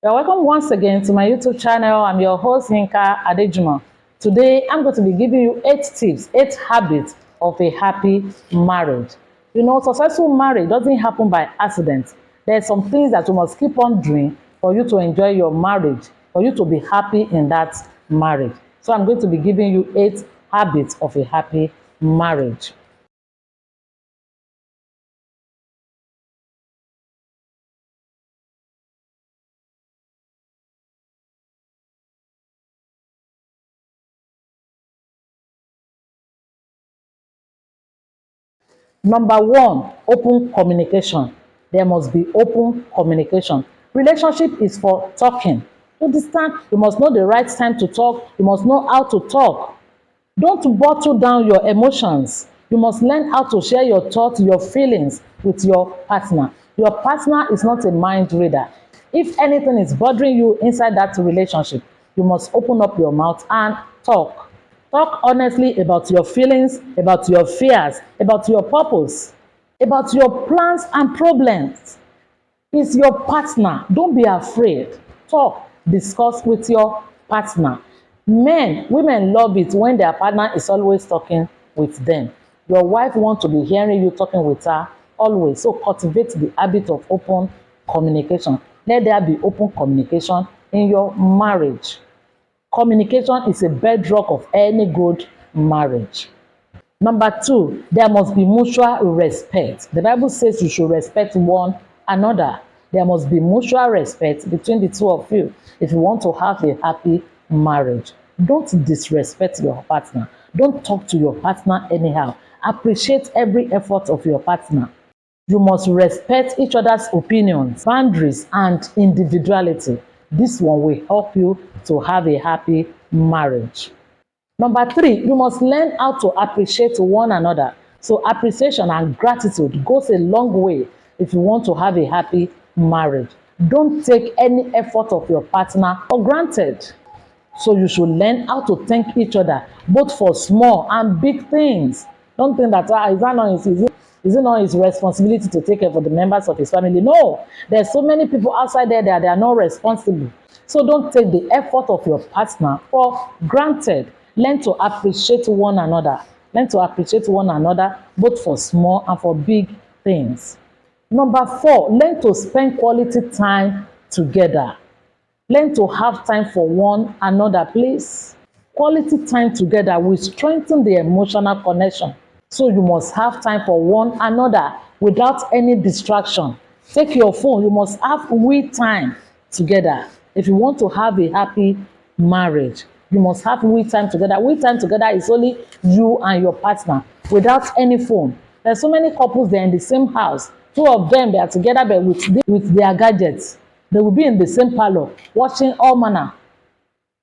You're welcome once again to my YouTube channel. I'm your host, Yinka Adejuma. Today, I'm going to be giving you 8 tips, 8 habits of a happy marriage. You know, successful marriage doesn't happen by accident. There are some things that you must keep on doing for you to enjoy your marriage, for you to be happy in that marriage. So I'm going to be giving you 8 habits of a happy marriage. Number one, open communication. There must be open communication. Relationship is for talking. You understand? You must know the right time to talk. You must know how to talk. Don't bottle down your emotions. You must learn how to share your thoughts, your feelings with your partner. Your partner is not a mind reader. If anything is bothering you inside that relationship, you must open up your mouth and talk. Talk honestly about your feelings, about your fears, about your purpose, about your plans and problems. It's your partner. Don't be afraid. Talk, discuss with your partner. Women love it when their partner is always talking with them. Your wife wants to be hearing you talking with her always. So cultivate the habit of open communication. Let there be open communication in your marriage. Communication is a bedrock of any good marriage. Number two, there must be mutual respect. The Bible says you should respect one another. There must be mutual respect between the two of you if you want to have a happy marriage. Don't disrespect your partner. Don't talk to your partner anyhow. Appreciate every effort of your partner. You must respect each other's opinions, boundaries, and individuality. This one will help you to have a happy marriage. Number three, you must learn how to appreciate one another. So appreciation and gratitude goes a long way if you want to have a happy marriage. Don't take any effort of your partner for granted. So you should learn how to thank each other, both for small and big things. Don't think that is it not his responsibility to take care for the members of his family? No, there's so many people outside there that they are not responsible. So don't take the effort of your partner for granted. Learn to appreciate one another. Learn to appreciate one another, both for small and for big things. Number four, learn to spend quality time together. Learn to have time for one another, please. Quality time together will strengthen the emotional connection. So you must have time for one another without any distraction. Take your phone. You must have we time together. If you want to have a happy marriage, you must have we time together. We time together is only you and your partner without any phone. There's so many couples, they're in the same house. Two of them, they are together but with their gadgets. They will be in the same parlor watching all manner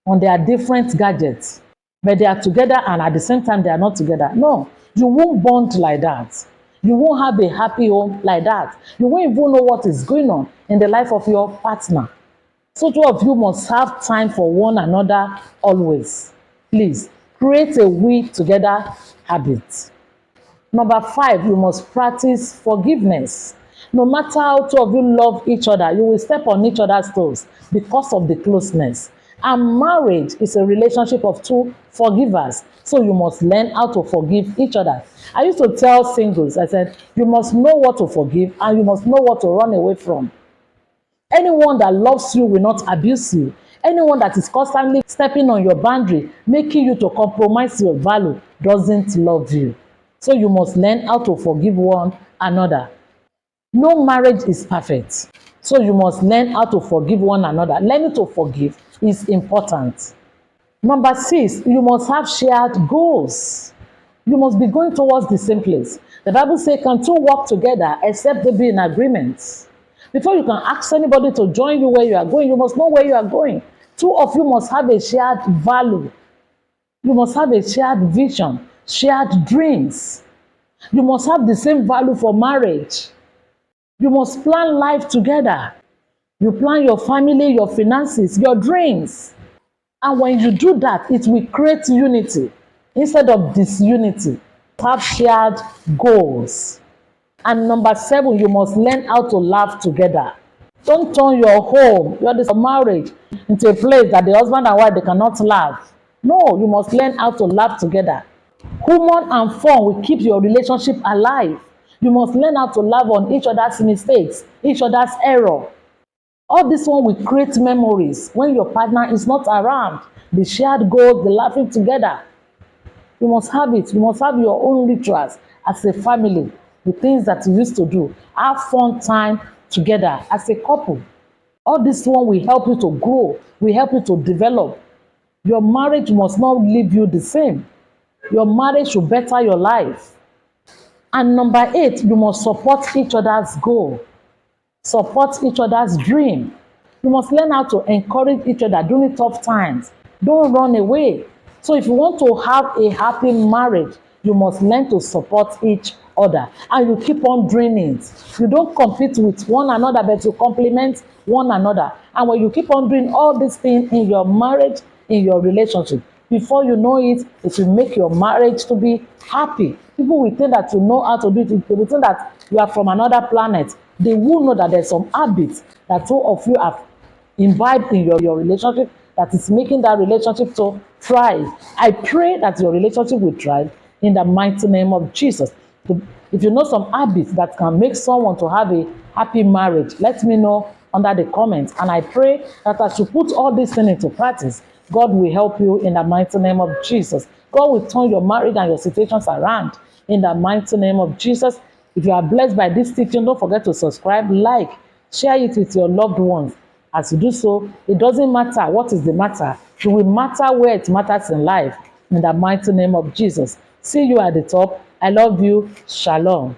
on their different gadgets. But they are together and at the same time they are not together. No, you won't bond like that. You won't have a happy home like that. You won't even know what is going on in the life of your partner. So two of you must have time for one another always. Please, create a we together habit. Number five, you must practice forgiveness. No matter how two of you love each other, you will step on each other's toes because of the closeness. And marriage is a relationship of two forgivers. So you must learn how to forgive each other. I used to tell singles, I said, you must know what to forgive and you must know what to run away from. Anyone that loves you will not abuse you. Anyone that is constantly stepping on your boundary, making you to compromise your value, doesn't love you. So you must learn how to forgive one another. No marriage is perfect. So you must learn how to forgive one another. Learning to forgive is important. Number six, you must have shared goals. You must be going towards the same place. The Bible says, can two walk together except they be in agreement? Before you can ask anybody to join you where you are going, you must know where you are going. Two of you must have a shared value. You must have a shared vision, shared dreams. You must have the same value for marriage. You must plan life together. You plan your family, your finances, your dreams. And when you do that, it will create unity instead of disunity. Have shared goals. And number seven, you must learn how to laugh together. Don't turn your home, your marriage, into a place that the husband and wife they cannot laugh. No, you must learn how to laugh together. Humor and fun will keep your relationship alive. You must learn how to laugh on each other's mistakes, each other's error. All this one will create memories when your partner is not around. The shared goals, the laughing together. You must have it. You must have your own rituals as a family, the things that you used to do. Have fun time together as a couple. All this one will help you to grow, will help you to develop. Your marriage must not leave you the same. Your marriage should better your life. And number 8, you must support each other's goal, support each other's dream. You must learn how to encourage each other during tough times. Don't run away. So if you want to have a happy marriage, you must learn to support each other. And you keep on doing it. You don't compete with one another, but you complement one another. And when you keep on doing all these things in your marriage, in your relationship, before you know it, it will make your marriage to be happy. People will think that you know how to do it. They will think that you are from another planet. They will know that there's some habits that two of you have imbibed in your relationship that is making that relationship to thrive. I pray that your relationship will thrive in the mighty name of Jesus. If you know some habits that can make someone to have a happy marriage, let me know under the comments. And I pray that as you put all these things into practice, God will help you in the mighty name of Jesus. God will turn your marriage and your situations around in the mighty name of Jesus. If you are blessed by this teaching, don't forget to subscribe, like, share it with your loved ones. As you do so, it doesn't matter what is the matter. It will matter where it matters in life in the mighty name of Jesus. See you at the top. I love you. Shalom.